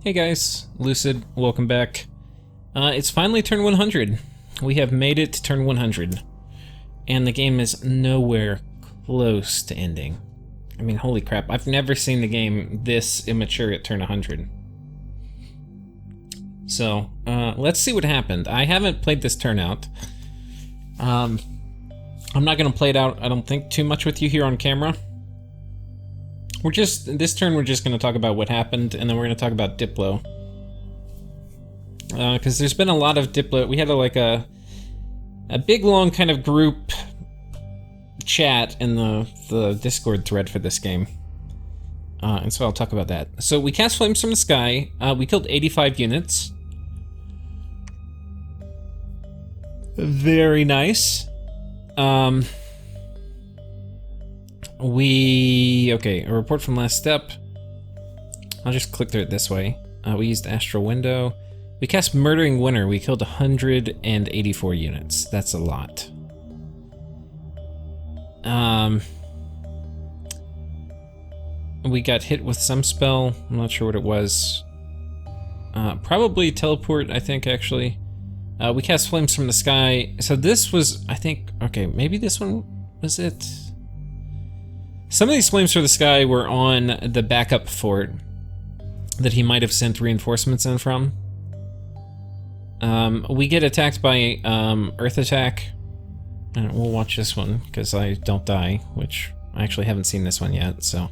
Hey guys, Lucid, welcome back. It's finally turn 100. We have made it to turn 100. And the game is nowhere close to ending. I mean, holy crap, I've never seen the game this immature at turn 100. So, let's see what happened. I haven't played this turn out. I'm not gonna play it out, I don't think, too much with you here on camera. This turn we're just going to talk about what happened, and then we're going to talk about Diplo. Because there's been a lot of Diplo. We had a big, long kind of group chat in the Discord thread for this game. And so I'll talk about that. So we cast Flames from the Sky. We killed 85 units. Very nice. Okay, a report from last step. I'll just click through it this way. We used Astral Window. We cast Murdering Winter. We killed 184 units. That's a lot. We got hit with some spell. I'm not sure what it was. Probably Teleport, I think, actually. We cast Flames from the Sky. So this was, I think, okay, maybe this one was it? Some of these Flames from the Sky were on the backup fort that he might have sent reinforcements in from. We get attacked by Earth Attack. And we'll watch this one, because I don't die, which I actually haven't seen this one yet, so.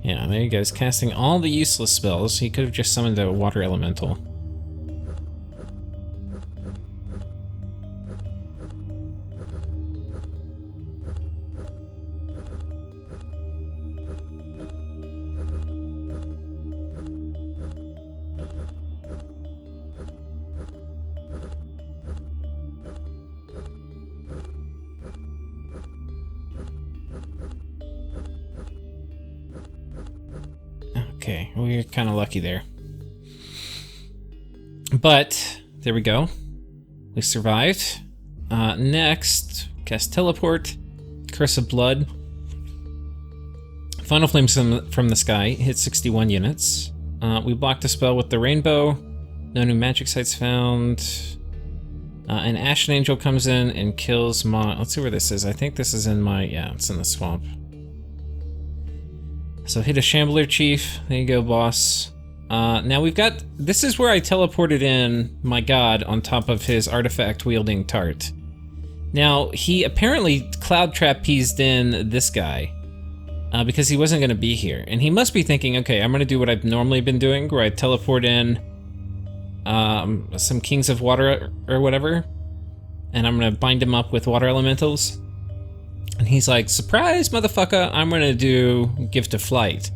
Yeah, there you go. He's casting all the useless spells. He could have just summoned a water elemental. Okay, we're kind of lucky there. But, there we go. We survived. Next, cast Teleport, Curse of Blood. Final Flames from the Sky, hit 61 units. We blocked a spell with the Rainbow. No new magic sites found. An Ashen Angel comes in and kills my... Let's see where this is. I think this is in my... Yeah, it's in the swamp. So hit a Shambler Chief. There you go, boss. Now we've got... This is where I teleported in my god on top of his artifact-wielding tart. Now, he apparently Cloud Trapezed in this guy. Because he wasn't going to be here. And he must be thinking, okay, I'm going to do what I've normally been doing, where I teleport in some Kings of Water or whatever. And I'm going to bind him up with water elementals. And he's like, surprise, motherfucker, I'm gonna do Gift of Flight.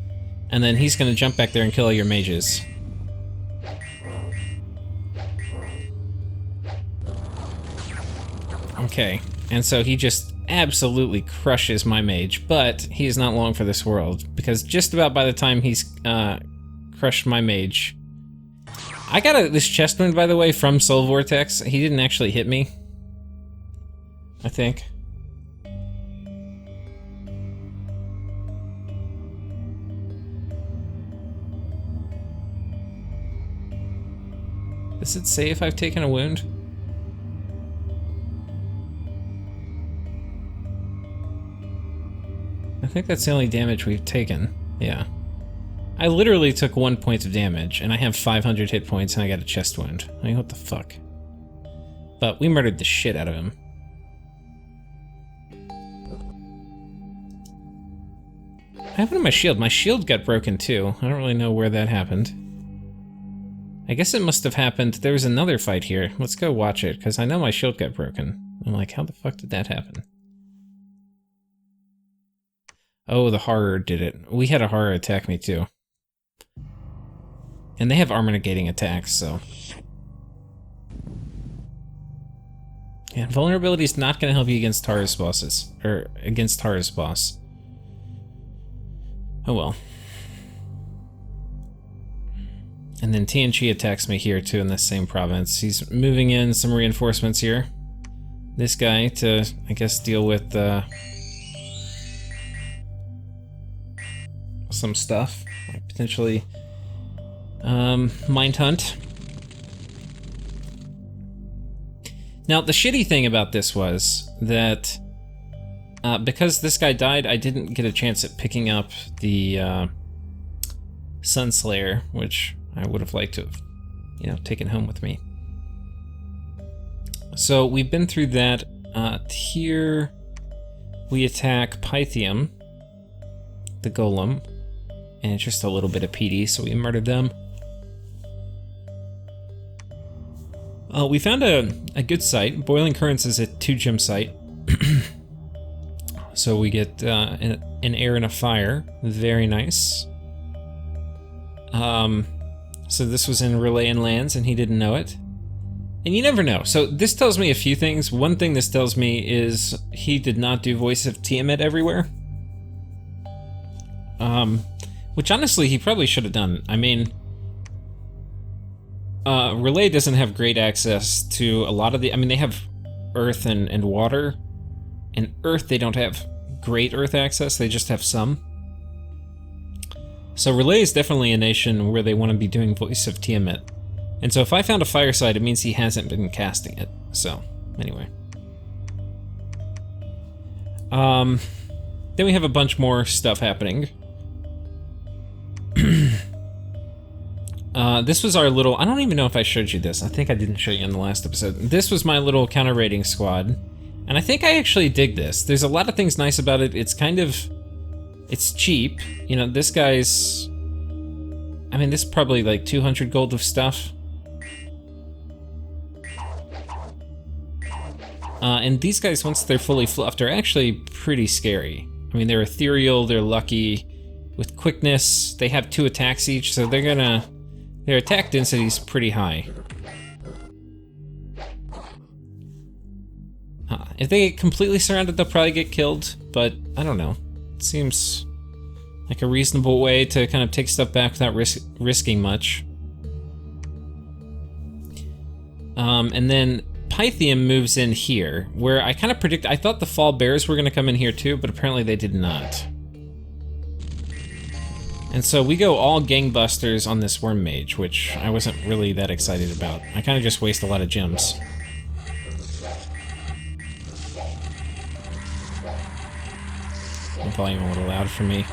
And then he's gonna jump back there and kill all your mages. Okay, and so he just absolutely crushes my mage, but he is not long for this world, because just about by the time he's crushed my mage... I got this chest wound, by the way, from Soul Vortex. He didn't actually hit me, I think. Does it say if I've taken a wound? I think that's the only damage we've taken. Yeah. I literally took 1 point of damage, and I have 500 hit points, and I got a chest wound. I mean, what the fuck? But we murdered the shit out of him. What happened to my shield? My shield got broken too. I don't really know where that happened. I guess it must have happened. There was another fight here. Let's go watch it, because I know my shield got broken. I'm like, how the fuck did that happen? Oh, the horror did it. We had a horror attack me too. And they have armor negating attacks, so... Yeah, vulnerability is not going to help you against Taurus bosses. Or, against Taurus boss. Oh well. And then TNG attacks me here too in this same province. He's moving in some reinforcements here. This guy to, I guess, deal with some stuff, like potentially Mind Hunt. Now, the shitty thing about this was that because this guy died, I didn't get a chance at picking up the Sunslayer, which I would have liked to have, you know, taken home with me. So we've been through that. Here we attack Pythium, the golem, and it's just a little bit of PD, so we murdered them. We found a good site. Boiling Currents is a 2-gem site. So we get an air and a fire. Very nice. So this was in Relayan Lands, and he didn't know it. And you never know. So this tells me a few things. One thing this tells me is he did not do Voice of Tiamat everywhere. Which honestly, he probably should have done. I mean, Relay doesn't have great access to a lot of the... I mean, they have earth and water. And earth, they don't have great earth access. They just have some. So Relay is definitely a nation where they want to be doing Voice of Tiamat. And so if I found a fireside, it means he hasn't been casting it. So, anyway. Then we have a bunch more stuff happening. This was our little... I don't even know if I showed you this. I think I didn't show you in the last episode. This was my little counter-raiding squad. And I think I actually dig this. There's a lot of things nice about it. It's kind of... It's cheap. You know, this guy's... I mean, this is probably like 200 gold of stuff. And these guys, once they're fully fluffed, are actually pretty scary. I mean, they're ethereal, they're lucky. With quickness, they have 2 attacks each, so they're gonna... Their attack density is pretty high. If they get completely surrounded, they'll probably get killed, but I don't know. It seems like a reasonable way to kind of take stuff back without risking much. And then Pythium moves in here, where I kind of predict... I thought the Fall Bears were going to come in here too, but apparently they did not. And so we go all gangbusters on this Worm Mage, which I wasn't really that excited about. I kind of just waste a lot of gems. Volume a little loud for me.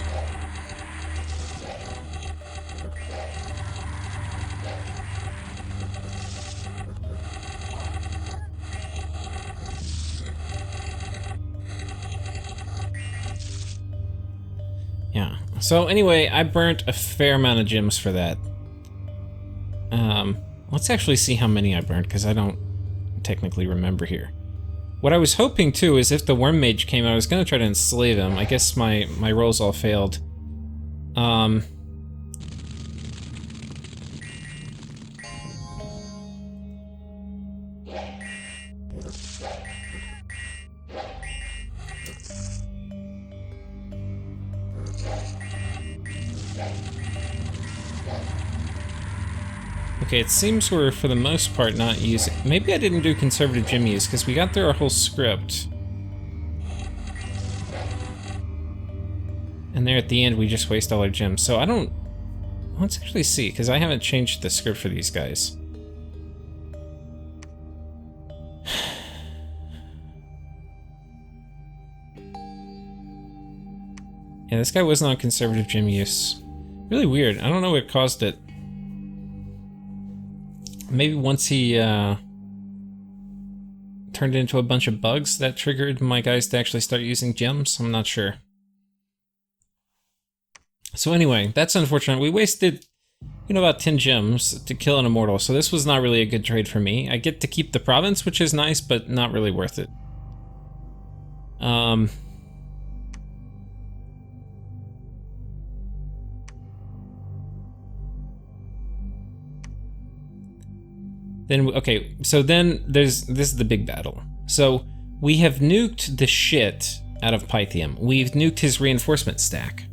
Yeah. So anyway, I burnt a fair amount of gems for that. Let's actually see how many I burnt, because I don't technically remember here. What I was hoping too is if the Worm Mage came out, I was going to try to enslave him. I guess my rolls all failed. Okay, it seems we're, for the most part, not using... Maybe I didn't do conservative gem use, because we got through our whole script. And there at the end, we just waste all our gems. So I don't... Let's actually see, because I haven't changed the script for these guys. Yeah, this guy wasn't on conservative gem use. Really weird. I don't know what caused it. Maybe once he turned into a bunch of bugs, that triggered my guys to actually start using gems. I'm not sure. So anyway, that's unfortunate. We wasted, you know, about 10 gems to kill an immortal, so this was not really a good trade for me. I get to keep the province, which is nice, but not really worth it. Then, okay, so then this is the big battle. So we have nuked the shit out of Pythium. We've nuked his reinforcement stack.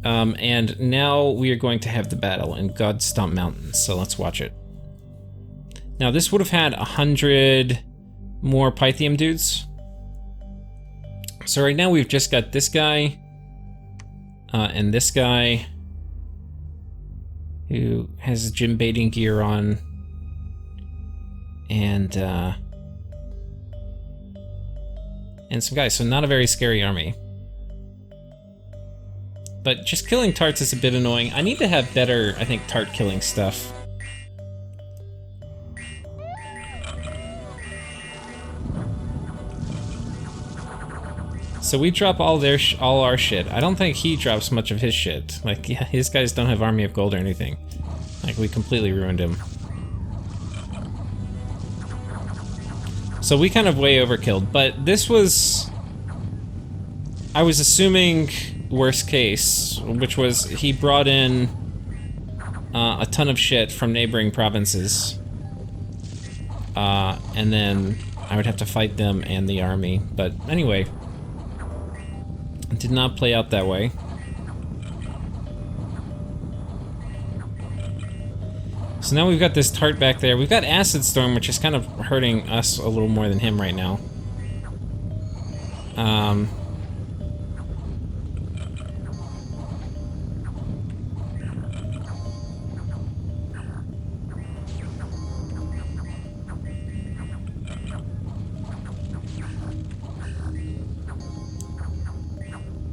And now we are going to have the battle in Godstomp Mountains, so let's watch it. Now this would have had 100 more Pythium dudes. So right now we've just got this guy, and this guy, who has gym baiting gear on, and some guys, so not a very scary army. But just killing tarts is a bit annoying. I need to have better, I think, tart killing stuff. So we drop all our shit. I don't think he drops much of his shit. Like, yeah, his guys don't have Army of Gold or anything. Like, we completely ruined him. So we kind of way overkilled, but this was... I was assuming worst case, which was he brought in a ton of shit from neighboring provinces. And then I would have to fight them and the army. But anyway, it did not play out that way. So now we've got this tart back there. We've got Acid Storm, which is kind of hurting us a little more than him right now.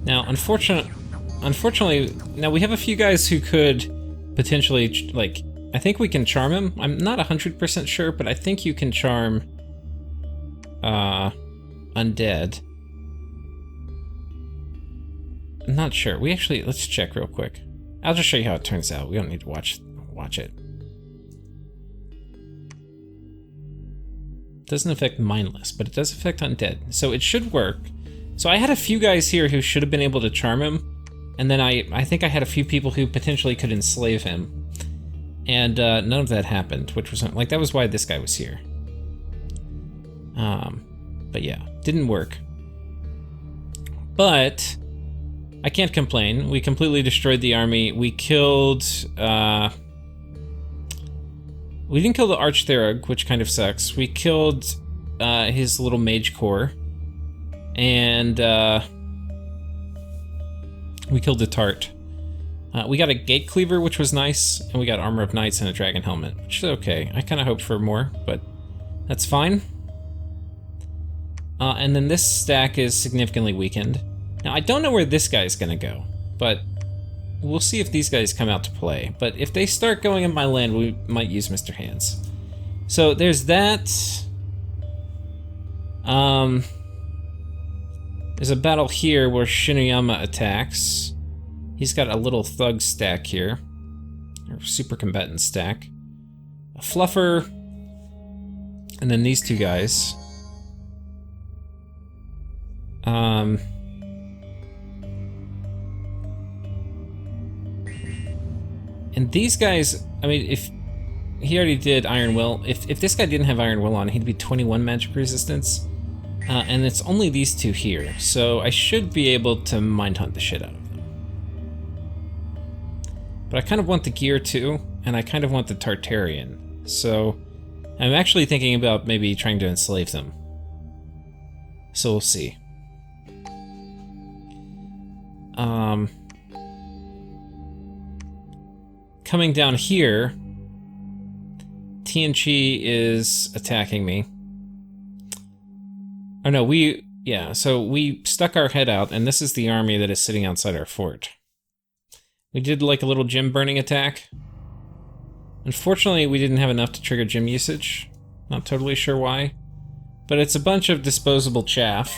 Now, unfortunately, now we have a few guys who could potentially, like, I think we can charm him. I'm not 100% sure, but I think you can charm undead. I'm not sure. Let's check real quick. I'll just show you how it turns out. We don't need to watch it. Doesn't affect mindless, but it does affect undead. So it should work. So I had a few guys here who should have been able to charm him, and then I think I had a few people who potentially could enslave him. And none of that happened, which was like, that was why this guy was here. But yeah, didn't work. But I can't complain. We completely destroyed the army. We killed, we didn't kill the Archtherog, which kind of sucks. We killed his little mage corps. And we killed the tart. We got a gate cleaver, which was nice, and we got armor of knights and a dragon helmet, which is okay. I kind of hoped for more, but that's fine. And then this stack is significantly weakened. Now, I don't know where this guy's gonna go, but we'll see if these guys come out to play. But if they start going in my land, we might use Mr. Hands. So there's that. There's a battle here where Shinuyama attacks. He's got a little thug stack here, or super combatant stack. A fluffer, and then these two guys. And these guys, I mean, if he already did Iron Will, if this guy didn't have Iron Will on, he'd be 21 magic resistance. And it's only these two here, so I should be able to mind hunt the shit out of them. But I kind of want the gear too, and I kind of want the Tartarian. So I'm actually thinking about maybe trying to enslave them. So we'll see. Coming down here, TNG is attacking me. Oh no, so we stuck our head out, and this is the army that is sitting outside our fort. We did like a little gym burning attack. Unfortunately, we didn't have enough to trigger gym usage. Not totally sure why, but it's a bunch of disposable chaff.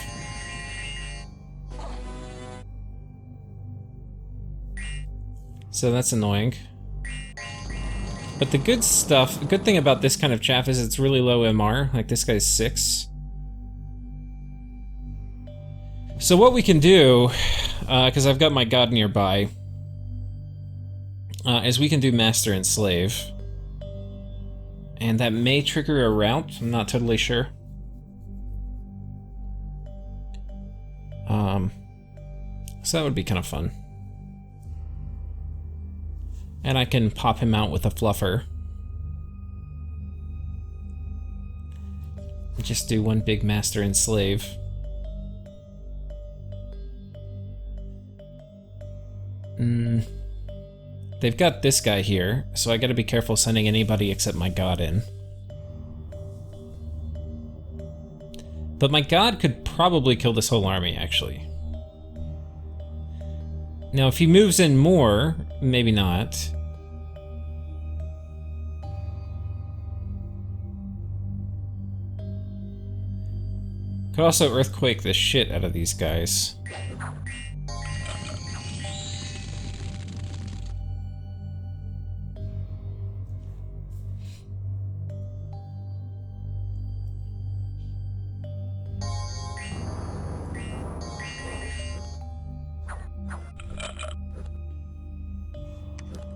So that's annoying. But the good thing about this kind of chaff is it's really low MR, like this guy's 6. So what we can do, because I've got my god nearby, is we can do Master and Slave. And that may trigger a rout, I'm not totally sure. So that would be kind of fun. And I can pop him out with a fluffer. Just do one big master and slave. They've got this guy here, so I gotta be careful sending anybody except my god in. But my god could probably kill this whole army, actually. Now, if he moves in more, maybe not. Could also earthquake the shit out of these guys.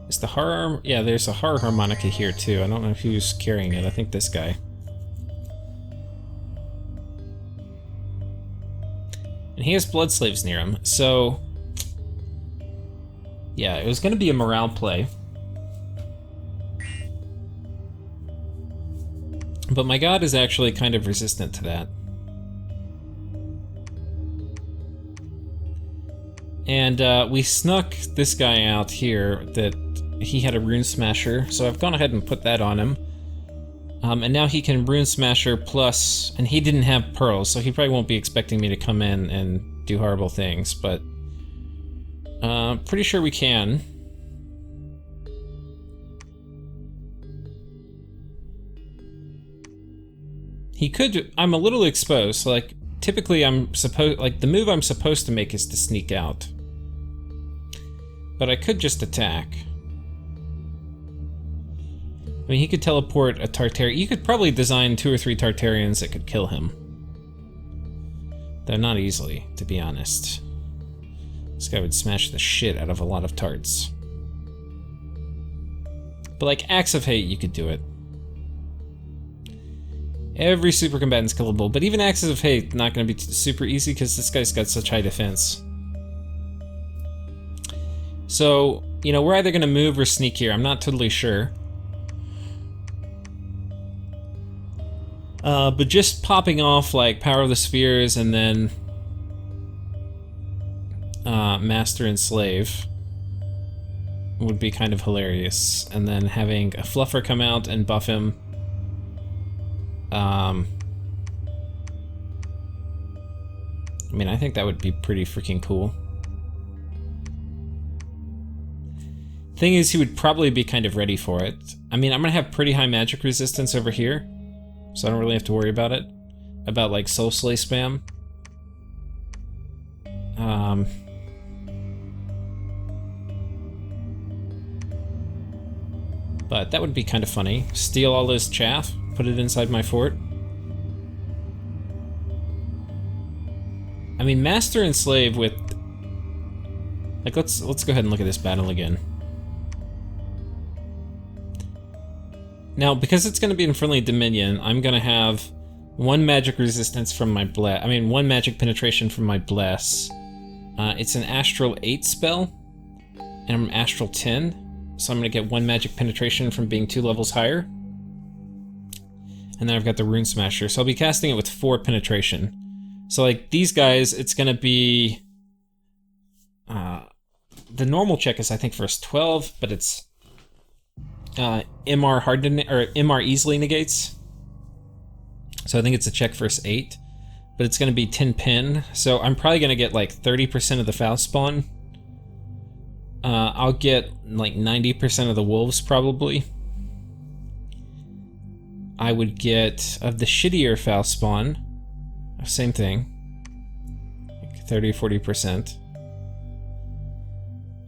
Is the horror... Yeah, there's a horror harmonica here too. I don't know who's carrying it. I think this guy. And he has blood slaves near him, so... Yeah, it was gonna be a morale play. But my god is actually kind of resistant to that. And we snuck this guy out here that he had a Rune Smasher, so I've gone ahead and put that on him. And now he can Rune Smasher plus, and he didn't have pearls, so he probably won't be expecting me to come in and do horrible things, but pretty sure we can. He could, I'm a little exposed, so like, typically the move I'm supposed to make is to sneak out. But I could just attack. I mean, he could teleport a Tartarian. You could probably design 2 or 3 Tartarians that could kill him. Though not easily, to be honest. This guy would smash the shit out of a lot of tarts. But like Axe of Hate, you could do it. Every super combatant's killable, but even Axes of Hate not going to be super easy because this guy's got such high defense. So, you know, we're either going to move or sneak here. I'm not totally sure. But just popping off like Power of the Spheres and then Master and Slave would be kind of hilarious. And then having a Fluffer come out and buff him. I mean, I think that would be pretty freaking cool. Thing is, he would probably be kind of ready for it. I mean, I'm gonna have pretty high magic resistance over here, so I don't really have to worry about it. About, like, Soul Slay spam. But that would be kind of funny. Steal all this chaff, put it inside my fort. I mean, Master and Slave with... Like, let's go ahead and look at this battle again. Now, because it's going to be in Friendly Dominion, I'm going to have 1 magic resistance from my Bless. I mean, 1 magic penetration from my Bless. It's an Astral 8 spell, and I'm Astral 10, so I'm going to get 1 magic penetration from being 2 levels higher. And then I've got the Rune Smasher, so I'll be casting it with 4 penetration. So, like, these guys, it's going to be... the normal check is, I think, first 12, but it's... MR hard to, or MR easily negates. So I think it's a check versus 8, but it's going to be 10 pin. So I'm probably going to get like 30% of the Faust spawn. I'll get like 90% of the wolves probably. I would get of the shittier Faust spawn, same thing, like 30-40%.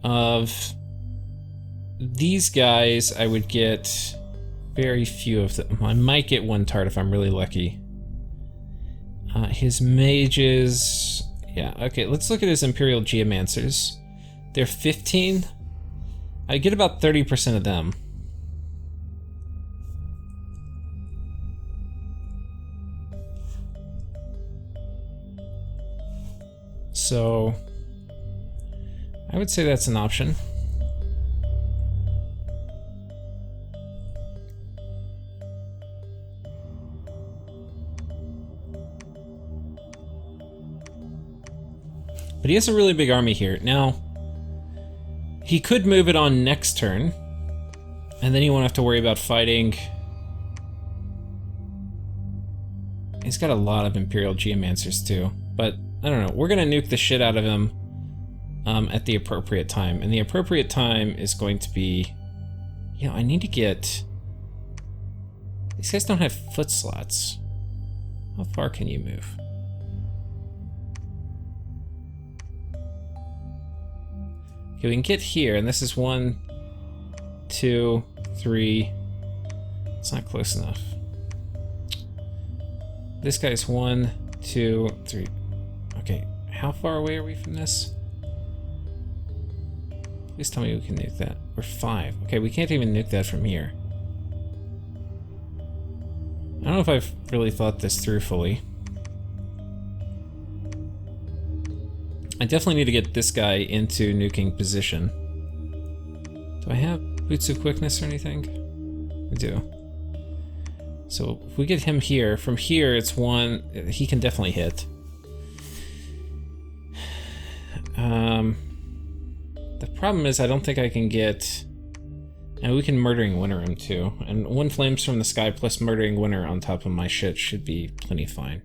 Of these guys, I would get very few of them. I might get 1 tart if I'm really lucky. His mages... Yeah, okay, let's look at his Imperial Geomancers. They're 15. I get about 30% of them. So... I would say that's an option. But he has a really big army here. Now, he could move it on next turn, and then he won't have to worry about fighting. He's got a lot of Imperial Geomancers too, but I don't know. We're gonna nuke the shit out of him at the appropriate time, and the appropriate time is going to be, you know, I need to get. These guys don't have foot slots. How far can you move? Okay, we can get here, and this is 1, 2, 3. It's not close enough. This guy's 1, 2, 3. Okay, how far away are we from this? Please tell me we can nuke that. We're 5. Okay, we can't even nuke that from here. I don't know if I've really thought this through fully. I definitely need to get this guy into nuking position. Do I have Boots of Quickness or anything? I do. So if we get him here, from here it's 1, he can definitely hit. The problem is I don't think I can get, and we can Murdering Winter him too. And 1 Flames from the Sky plus Murdering Winter on top of my shit should be plenty fine.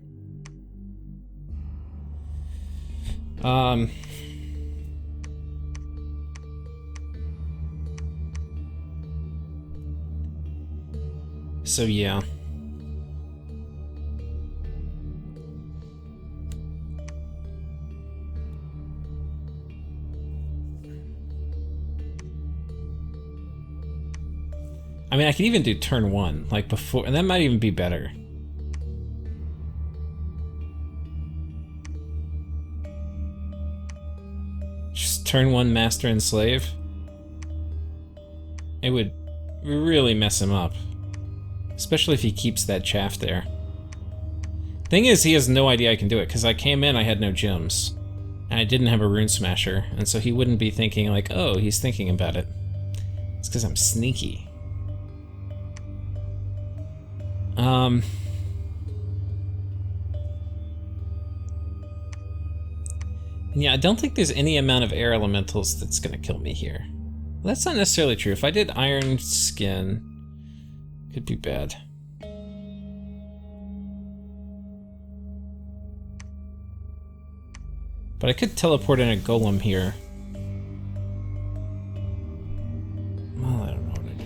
So yeah. I mean, I could even do turn 1, like before, and that might even be better. Just turn 1 Master and Slave. It would really mess him up. Especially if he keeps that chaff there. Thing is, he has no idea I can do it, because I came in, I had no gems. And I didn't have a Rune Smasher, and so he wouldn't be thinking like, oh, he's thinking about it. It's because I'm sneaky. Yeah, I don't think there's any amount of air elementals that's gonna kill me here. Well, that's not necessarily true. If I did Iron Skin, could be bad. But I could teleport in a golem here. Well, I don't know what I do.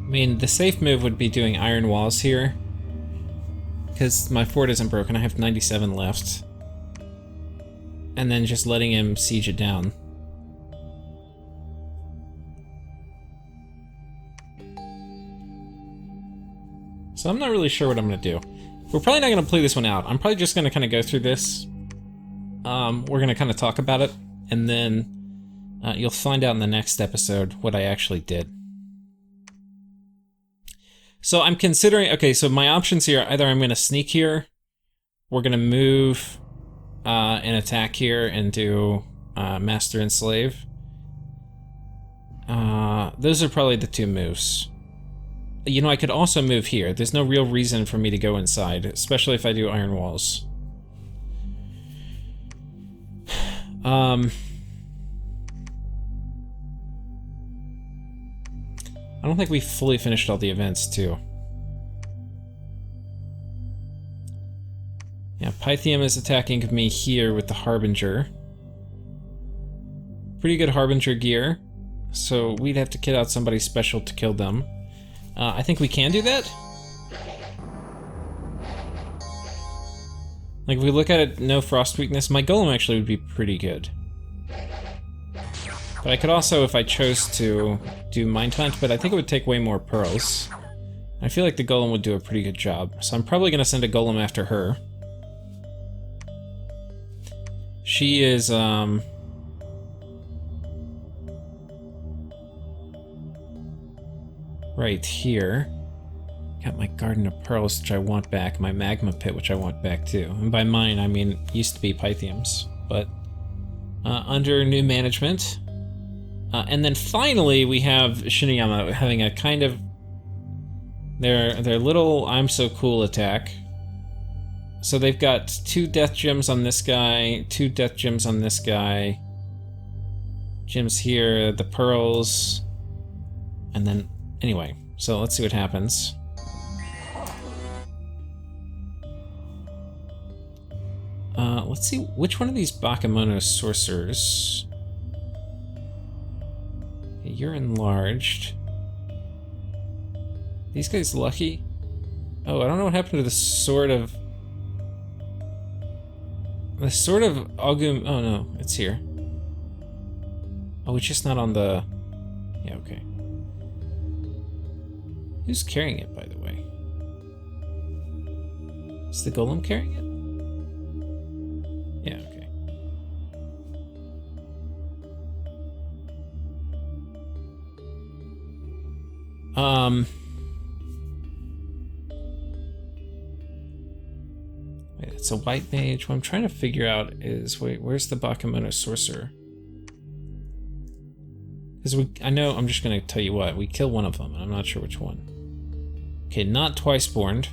I mean, the safe move would be doing iron walls here. Because my fort isn't broken, I have 97 left. And then just letting him siege it down. So I'm not really sure what I'm gonna do. We're probably not gonna play this one out. I'm probably just gonna kind of go through this. We're gonna kind of talk about it, and then you'll find out in the next episode what I actually did. So I'm considering, okay, so my options here, either I'm gonna sneak here, we're gonna move and attack here and do Master and Slave. Those are probably the 2 moves. You know, I could also move here. There's no real reason for me to go inside, especially if I do iron walls. I don't think we fully finished all the events, too. Yeah, Pythium is attacking me here with the Harbinger. Pretty good Harbinger gear, so we'd have to kit out somebody special to kill them. I think we can do that. Like, if we look at it, no frost weakness, my golem actually would be pretty good. But I could also, if I chose to, do Mind Hunt, but I think it would take way more pearls. I feel like the golem would do a pretty good job, so I'm probably gonna send a golem after her. She is, right here. Got my Garden of Pearls, which I want back, my Magma Pit, which I want back too. And by mine, I mean, used to be Pythium's, but under new management, And then finally we have Shiniyama having a kind of their little I'm so cool attack. So they've got 2 death gems on this guy, 2 death gems on this guy. Gems here, the pearls, and then anyway. So let's see what happens. Let's see which one of these Bakemono sorcerers. You're enlarged. These guys lucky? Oh, I don't know what happened to the sword of... The sword of Agum... Oh no, it's here. Oh, it's just not on the... Yeah, okay. Who's carrying it, by the way? Is the golem carrying it? Yeah, okay. Wait, it's a white mage. What I'm trying to figure out is, wait, where's the Bakemono sorcerer? Because I know, I'm just gonna tell you what, we kill one of them, and I'm not sure which one. Okay, not twice-borned.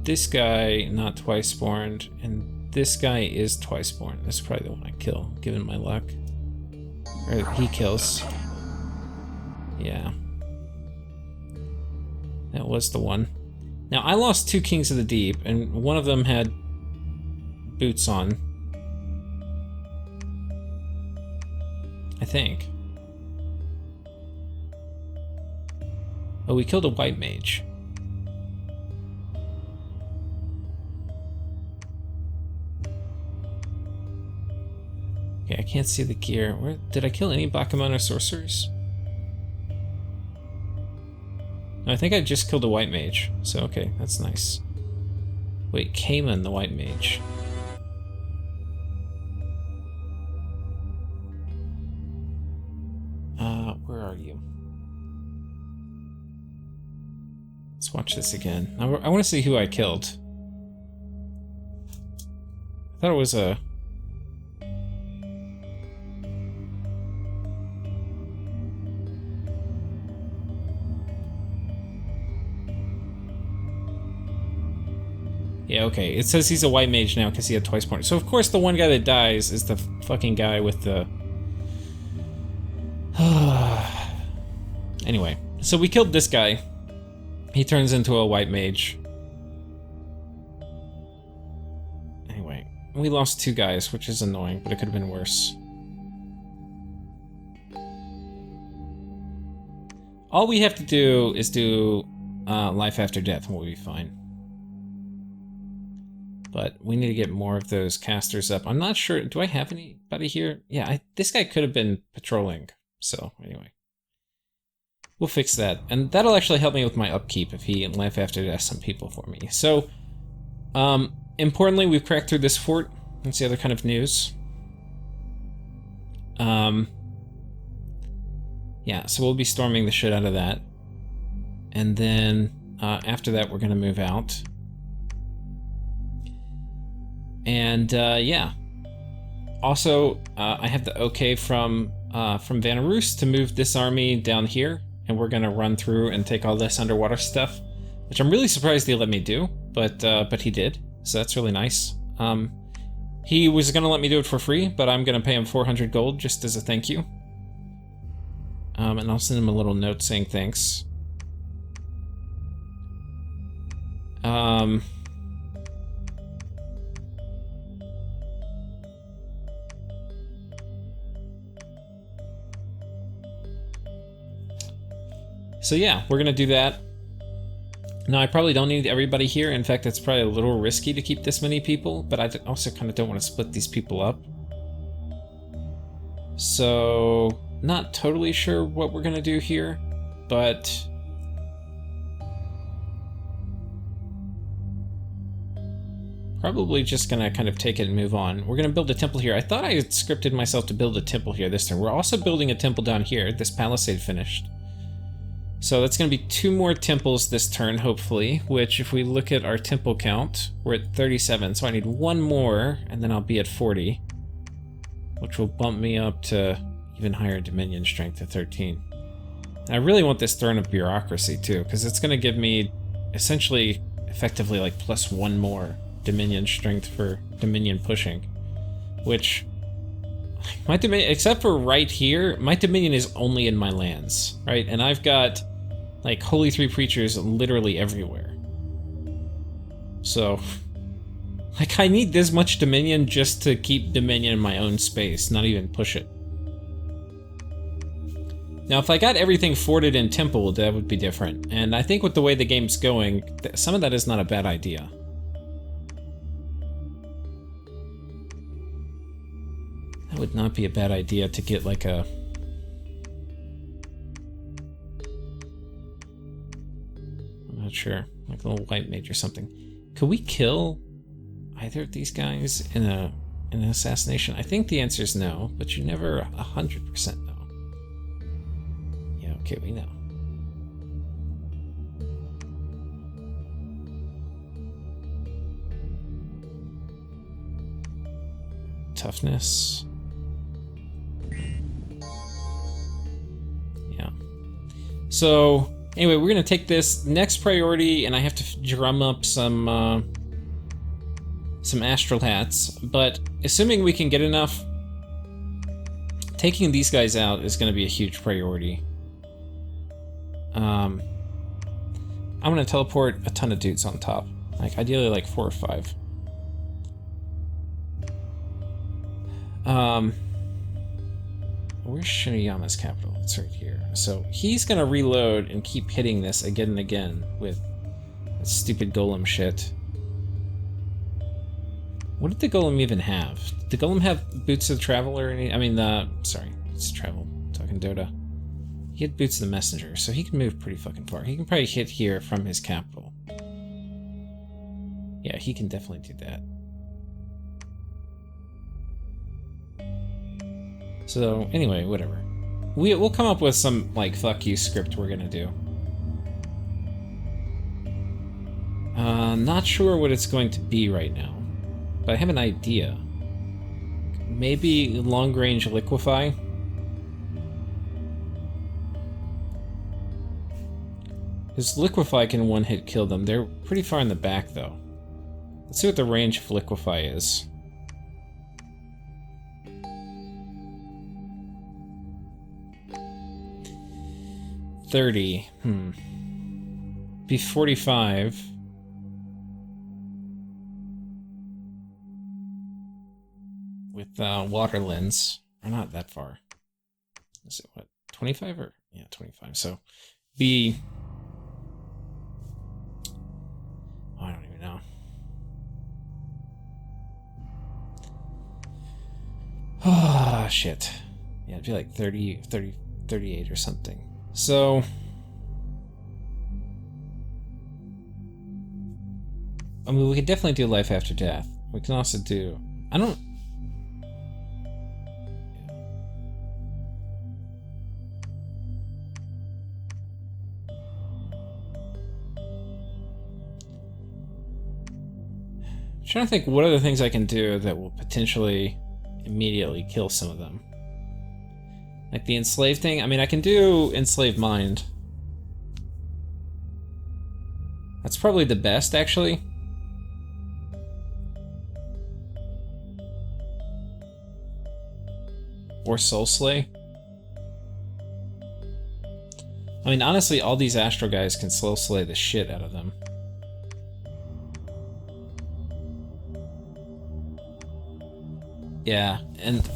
This guy, not twice-borned, and this guy is twice-born. This is probably the one I kill, given my luck. Or he kills. Yeah. That was the one. Now, I lost 2 Kings of the Deep, and one of them had boots on. I think. Oh, we killed a white mage. Okay, I can't see the gear. Where did I kill any Bakemono sorcerers? No, I think I just killed a white mage. So okay, that's nice. Wait, Cayman the white mage. Where are you? Let's watch this again. I want to see who I killed. I thought it was a... Yeah, okay. It says he's a white mage now because he had twice born. So of course the one guy that dies is the fucking guy with the... Anyway, so we killed this guy. He turns into a white mage. Anyway, we lost 2 guys, which is annoying, but it could have been worse. All we have to do is do life after death and we'll be fine. But we need to get more of those casters up. I'm not sure, do I have anybody here? Yeah, this guy could have been patrolling. So, anyway. We'll fix that. And that'll actually help me with my upkeep if he life after death some people for me. So, importantly, we've cracked through this fort. That's the other kind of news. Yeah, so we'll be storming the shit out of that. And then, after that, we're gonna move out. And, yeah. Also, I have the okay from Vanaroos to move this army down here, and we're gonna run through and take all this underwater stuff, which I'm really surprised he let me do, but he did, so that's really nice. He was gonna let me do it for free, but I'm gonna pay him 400 gold just as a thank you. And I'll send him a little note saying thanks. So yeah, we're gonna do that. Now I probably don't need everybody here. In fact, it's probably a little risky to keep this many people, but I also kind of don't want to split these people up. So, not totally sure what we're gonna do here, but... probably just gonna kind of take it and move on. We're gonna build a temple here. I thought I had scripted myself to build a temple here this time. We're also building a temple down here, this palisade finished. So that's going to be 2 more temples this turn, hopefully, which if we look at our temple count, we're at 37, so I need 1 more, and then I'll be at 40, which will bump me up to even higher Dominion strength at 13. And I really want this Throne of Bureaucracy, too, because it's going to give me, essentially, effectively, like, +1 more Dominion strength for Dominion pushing, which... my Dominion, except for right here, my Dominion is only in my lands, right? And I've got, like, Holy Three Preachers literally everywhere. So, like, I need this much Dominion just to keep Dominion in my own space, not even push it. Now, if I got everything forted and templed, that would be different. And I think with the way the game's going, some of that is not a bad idea. That would not be a bad idea to get like a... I'm not sure, like a little white mage or something. Could we kill either of these guys in an assassination? I think the answer is no, but you never 100% know. Yeah, okay, we know. Toughness. So, anyway, we're going to take this next priority, and I have to drum up some astral hats, but assuming we can get enough, taking these guys out is going to be a huge priority. I'm going to teleport a ton of dudes on top, like ideally like 4 or 5. Where's Shiniyama's capital? It's right here. So he's gonna reload and keep hitting this again and again with stupid golem shit. What did the golem even have? Did the golem have boots of travel or any? I mean, sorry, it's travel. I'm talking Dota. He had boots of the messenger, so he can move pretty fucking far. He can probably hit here from his capital. Yeah, he can definitely do that. So, anyway, whatever. We'll come up with some, like, fuck you script we're gonna do. Not sure what it's going to be right now, but I have an idea. Maybe long-range liquefy? Because liquefy can one-hit kill them. They're pretty far in the back, though. Let's see what the range of liquefy is. Be 45. With water lens. Or not that far. Is it what? 25 or? Yeah, 25. So be... oh, I don't even know. Ah, oh, shit. Yeah, it'd be like 30, 38 or something. So, I mean, we could definitely do life after death. We can also do, I don't, I'm trying to think what other things I can do that will potentially immediately kill some of them. Like the enslaved thing? I mean, I can do enslaved mind. That's probably the best, actually. Or soul slay. I mean, honestly, all these astral guys can soul slay the shit out of them. Yeah, and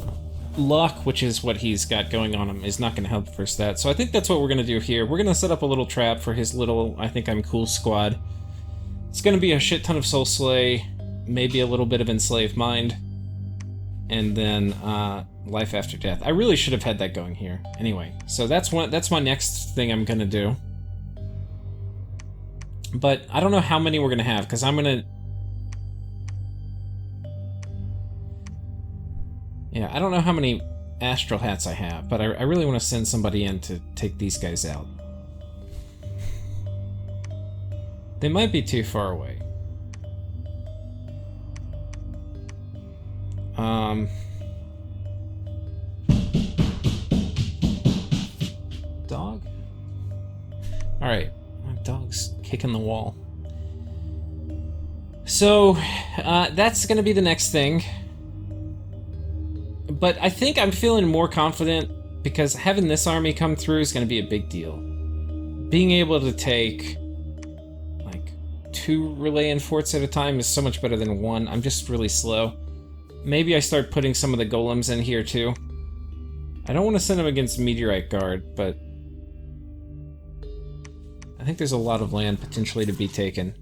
luck, which is what he's got going on him, is not going to help for that. So I think that's what we're going to do here. We're going to set up a little trap for his little I think I'm cool squad. It's going to be a shit ton of soul slay, maybe a little bit of enslaved mind, and then life after death. I really should have had that going here. Anyway, so that's my next thing I'm going to do. But I don't know how many we're going to have, because I'm going to... yeah, I don't know how many astral hats I have, but I really want to send somebody in to take these guys out. They might be too far away. Dog? Alright, my dog's kicking the wall. So, that's gonna be the next thing. But I think I'm feeling more confident because having this army come through is gonna be a big deal. Being able to take, like, 2 relay forts at a time is so much better than 1. I'm just really slow. Maybe I start putting some of the golems in here too. I don't want to send them against Meteorite Guard, but I think there's a lot of land potentially to be taken.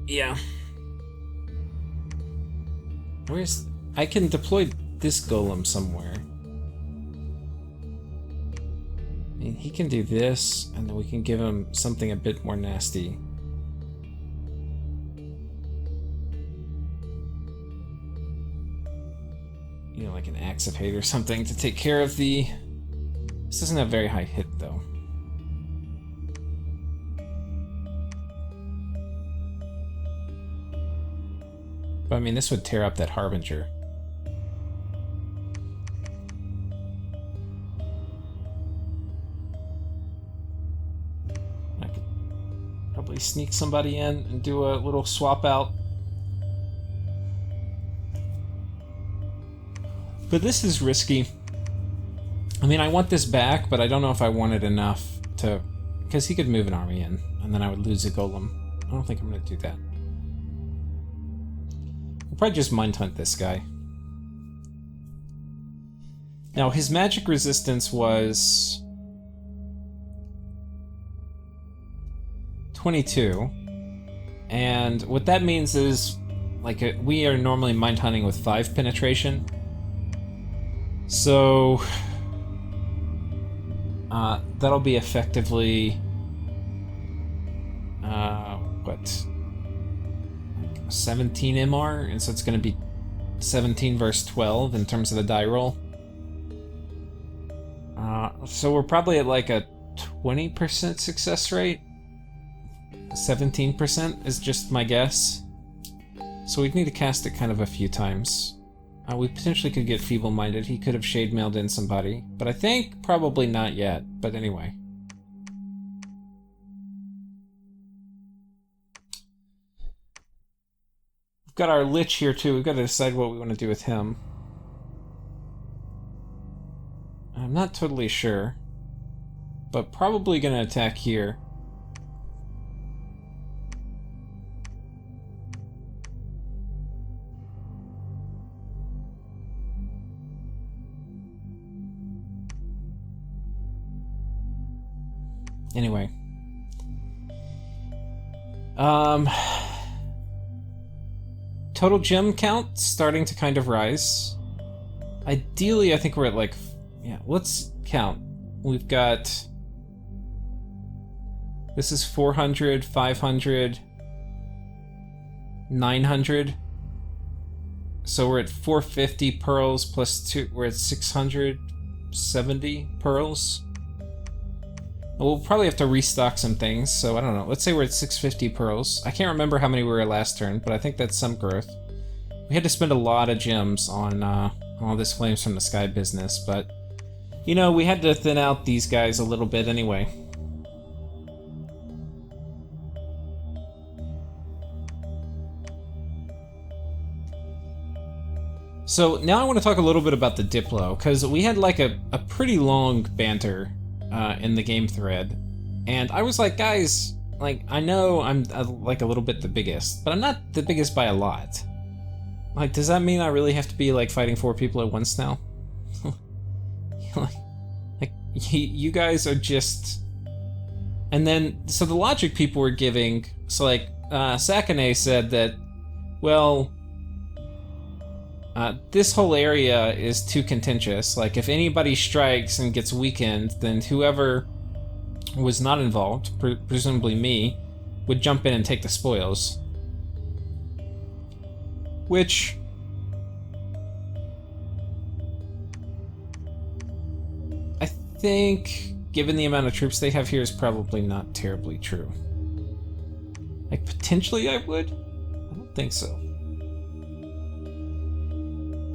Yeah. I can deploy this golem somewhere. I mean, he can do this, and then we can give him something a bit more nasty. You know, like an Axe of Hate or something to take care of the... This doesn't have very high hit, though. But I mean, this would tear up that Harbinger. Sneak somebody in and do a little swap out. But this is risky. I mean, I want this back, but I don't know if I want it enough to... Because he could move an army in, and then I would lose a golem. I don't think I'm going to do that. We'll probably just mind hunt this guy. Now, his magic resistance was 22, and what that means is, like, we are normally mind hunting with 5 penetration, so that'll be effectively what, like 17 MR, and so it's going to be 17 versus 12 in terms of the die roll. So we're probably at like a 20% success rate. 17% is just my guess. So we'd need to cast it kind of a few times. We potentially could get feeble-minded. He could have shade mailed in somebody, but I think probably not yet. But anyway. We've got our Lich here too. We've got to decide what we want to do with him. I'm not totally sure, but probably going to attack here. Anyway. Total gem count starting to kind of rise. Ideally, I think we're at like... Yeah, let's count. We've got... This is 400, 500, 900. So we're at 450 pearls plus 2. We're at 670 pearls. We'll probably have to restock some things, so I don't know. Let's say we're at 650 pearls. I can't remember how many we were at last turn, but I think that's some growth. We had to spend a lot of gems on all this Flames from the Sky business, but, you know, we had to thin out these guys a little bit anyway. So now I want to talk a little bit about the Diplo, because we had like a pretty long banter in the game thread, and I was like, guys, like, I know I'm like a little bit the biggest, but I'm not the biggest by a lot. Like, does that mean I really have to be like fighting 4 people at once now? like you guys are just... And then, so the logic people were giving, so like, Sakane said that, well, this whole area is too contentious. Like, if anybody strikes and gets weakened, then whoever was not involved, presumably me, would jump in and take the spoils. Which... think, given the amount of troops they have here, is probably not terribly true. Like, potentially I would? I don't think so.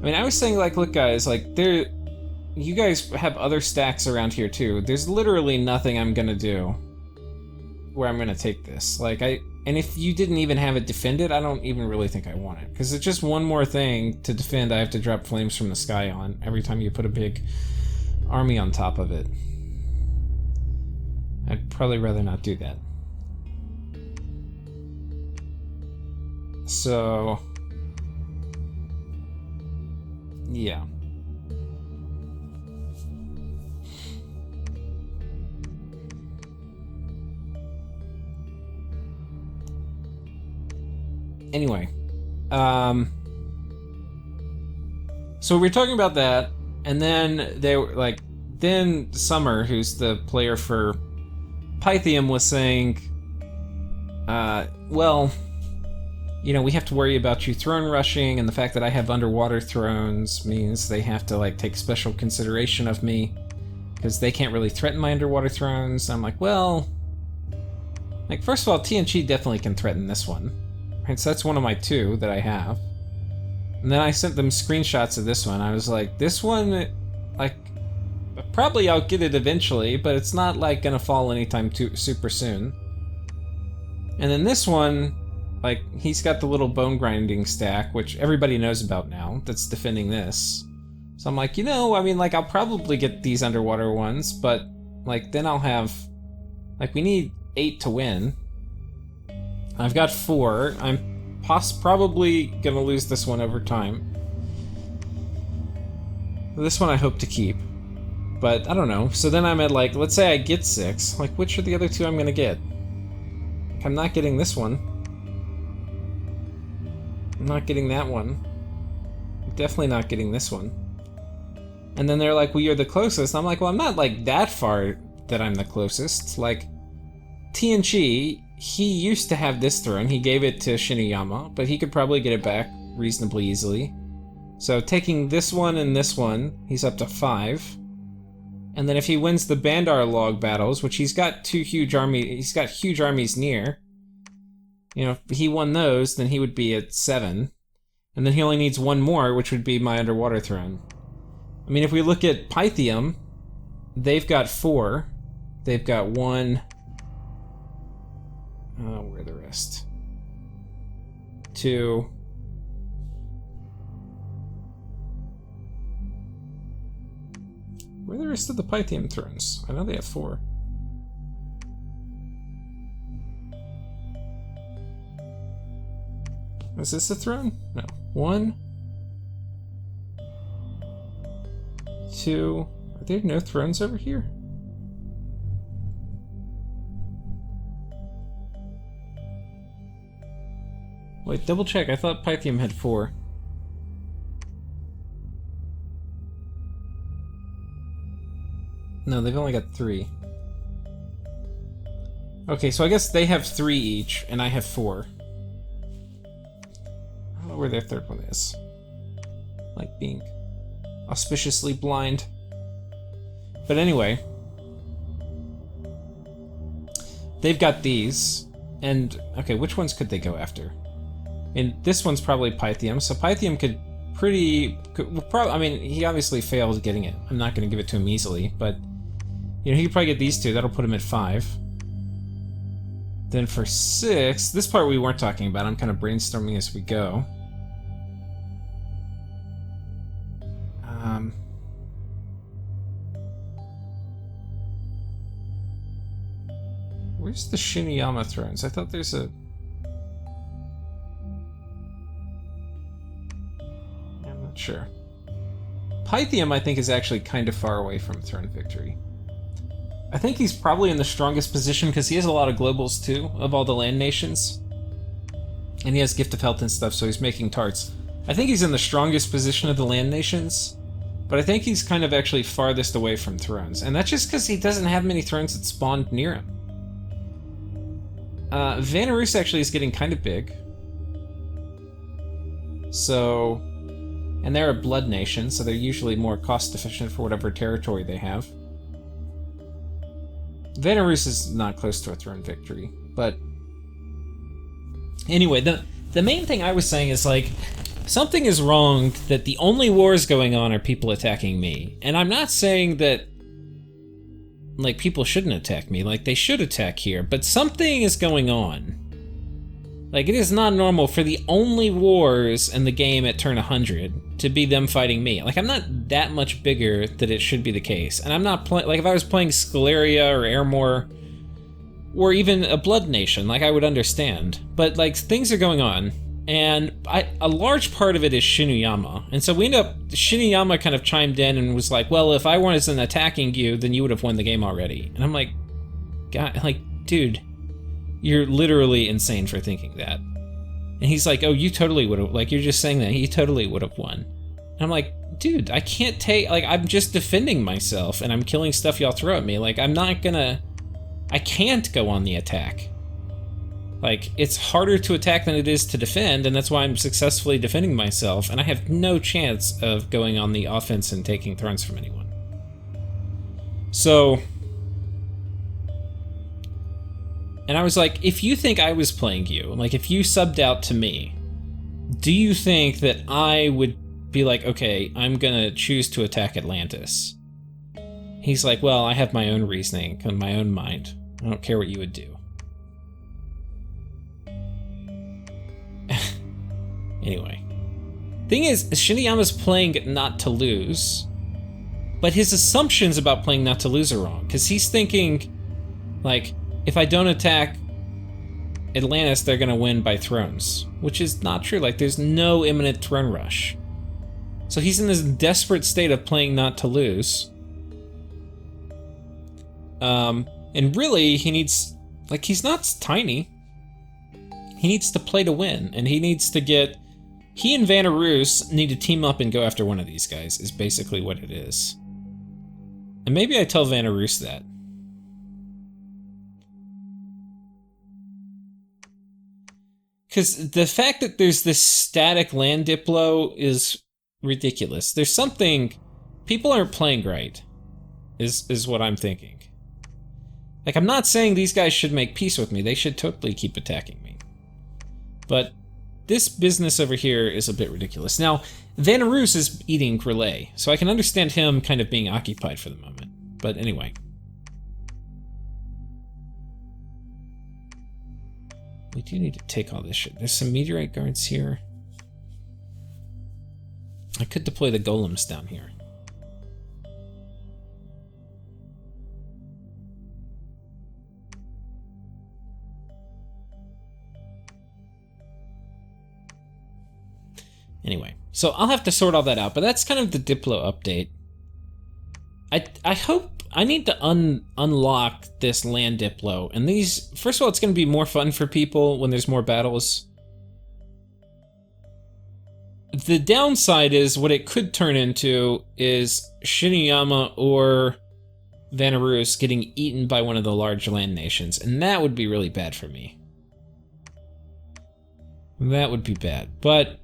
I mean, I was saying, like, look, guys, like, you guys have other stacks around here, too. There's literally nothing I'm gonna do where I'm gonna take this. Like, and if you didn't even have it defended, I don't even really think I want it. Because it's just one more thing to defend I have to drop flames from the sky on every time you put a big army on top of it. I'd probably rather not do that. So... yeah. Anyway, so we were talking about that, and then they were like, then Summer, who's the player for Pythium, was saying, well, you know, we have to worry about you throne rushing, and the fact that I have underwater thrones means they have to, like, take special consideration of me, because they can't really threaten my underwater thrones. I'm like, well, like, first of all, TNG definitely can threaten this one. Right, so that's one of my two that I have. And then I sent them screenshots of this one. I was like, this one, like, probably I'll get it eventually, but it's not, like, gonna fall anytime super soon. And then this one, like, he's got the little bone grinding stack, which everybody knows about now, that's defending this. So I'm like, you know, I mean, like, I'll probably get these underwater ones, but, like, then I'll have, like, we need 8 to win. I've got 4. I'm probably gonna lose this one over time. This one I hope to keep, but I don't know. So then I'm at, like, let's say I get 6. Like, which are the other 2 I'm gonna get? I'm not getting this one. I'm not getting that one. I'm definitely not getting this one. And then they're like, well, you're the closest. I'm like, well, I'm not, like, that far that I'm the closest. Like, TNG... he used to have this throne. He gave it to Shiniyama, but he could probably get it back reasonably easily. So taking this one and this one, he's up to 5. And then if he wins the Bandar log battles, which he's got huge armies near, you know, if he won those, then he would be at 7. And then he only needs 1 more, which would be my underwater throne. I mean, if we look at Pythium, they've got 4. They've got 1... where are the rest? 2. Where are the rest of the Pythium thrones? I know they have 4. Is this a throne? No. 1. 2. Are there no thrones over here? Wait, double check. I thought Pythium had 4. No, they've only got 3. Okay, so I guess they have 3 each, and I have 4. I don't know where their third one is. Like being auspiciously blind. But anyway. They've got these. And, okay, which ones could they go after? And this one's probably Pythium, so Pythium could I mean, he obviously failed getting it. I'm not going to give it to him easily, but, you know, he could probably get these 2. That'll put him at 5. Then for 6, this part we weren't talking about. I'm kind of brainstorming as we go. Where's the Shiniyama thrones? I thought there's a... Sure. Pythium, I think, is actually kind of far away from Throne Victory. I think he's probably in the strongest position because he has a lot of globals, too, of all the land nations. And he has Gift of Health and stuff, so he's making tarts. I think he's in the strongest position of the land nations, but I think he's kind of actually farthest away from thrones. And that's just because he doesn't have many thrones that spawned near him. Vanarus actually is getting kind of big. So... and they're a blood nation, so they're usually more cost-efficient for whatever territory they have. Vanarus is not close to a throne victory, but anyway, the main thing I was saying is like something is wrong that the only wars going on are people attacking me, and I'm not saying that like people shouldn't attack me, like they should attack here, but something is going on. Like it is not normal for the only wars in the game at turn 100 to be them fighting me. Like I'm not that much bigger that it should be the case, and I'm not playing like if I was playing Scaleria or Airmore or even a Blood Nation, like I would understand. But like things are going on, and a large part of it is Shinuyama, and so Shinuyama kind of chimed in and was like, well, if I wasn't attacking you, then you would have won the game already. And I'm like, God, like, dude, you're literally insane for thinking that. And he's like, oh, you totally would have, like, you're just saying that, he totally would have won. And I'm like, dude, I can't take, like, I'm just defending myself, and I'm killing stuff y'all throw at me. Like, I can't go on the attack. Like, it's harder to attack than it is to defend, and that's why I'm successfully defending myself, and I have no chance of going on the offense and taking thrones from anyone. So, and I was like, if you think I was playing you, like if you subbed out to me, do you think that I would be like, okay, I'm gonna choose to attack Atlantis? He's like, well, I have my own reasoning and my own mind. I don't care what you would do. Anyway. Thing is, Shinuyama's playing not to lose, but his assumptions about playing not to lose are wrong, because he's thinking, like, if I don't attack Atlantis, they're gonna win by thrones, which is not true. Like, there's no imminent throne rush. So he's in this desperate state of playing not to lose. And really, he needs, like, he's not tiny. He needs to play to win, and he needs to get, he and Vanarus need to team up and go after one of these guys, is basically what it is. And maybe I tell Vanarus that. Because the fact that there's this static land diplo is ridiculous. There's something, people aren't playing right, is what I'm thinking. Like, I'm not saying these guys should make peace with me. They should totally keep attacking me. But this business over here is a bit ridiculous. Now, Vanarus is eating Relay, so I can understand him kind of being occupied for the moment. But anyway. We do need to take all this shit. There's some meteorite guards here. I could deploy the golems down here. Anyway, so I'll have to sort all that out, but that's kind of the Diplo update. I hope, I need to unlock this land Diplo, and these, first of all, it's going to be more fun for people when there's more battles. The downside is, what it could turn into is Shinuyama or Vanarus getting eaten by one of the large land nations, and that would be really bad for me. That would be bad, but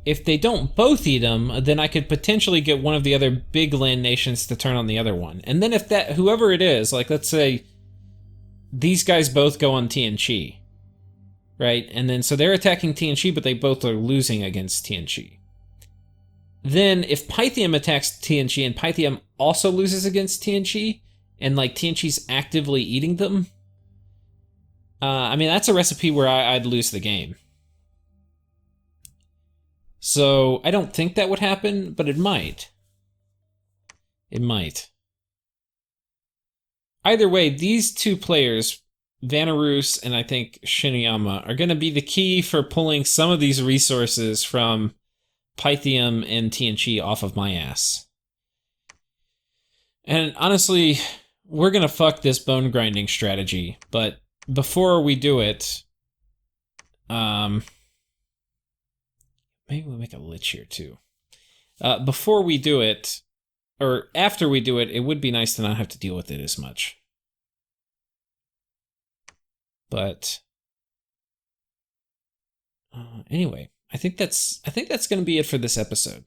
if they don't both eat them, then I could potentially get one of the other big land nations to turn on the other one. And then if that, whoever it is, like let's say these guys both go on Tianqi, right? And then so they're attacking Tianqi, but they both are losing against Tianqi. Then if Pythium attacks Tianqi and Pythium also loses against Tianqi, and like Tianqi's actively eating them, I mean, that's a recipe where I'd lose the game. So, I don't think that would happen, but it might. It might. Either way, these two players, Vanarus and I think Shinuyama, are going to be the key for pulling some of these resources from Pythium and Tianqi off of my ass. And honestly, we're going to fuck this bone grinding strategy, but before we do it, maybe we'll make a lich here too. Before we do it, or after we do it, it would be nice to not have to deal with it as much. But anyway, I think that's going to be it for this episode.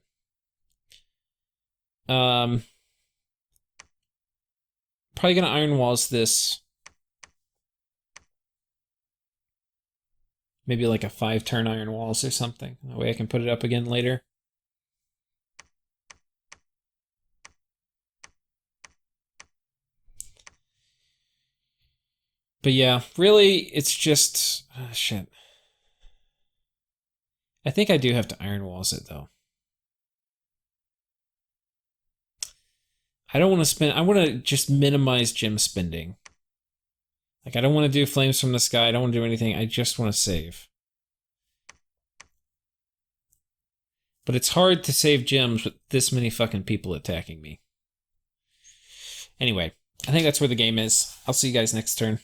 Probably gonna iron walls this. Maybe like a 5-turn iron walls or something. That way I can put it up again later. But yeah, really, it's just... shit. I think I do have to iron walls it, though. I don't want to spend... I want to just minimize gem spending. Like, I don't want to do flames from the sky. I don't want to do anything. I just want to save. But it's hard to save gems with this many fucking people attacking me. Anyway, I think that's where the game is. I'll see you guys next turn.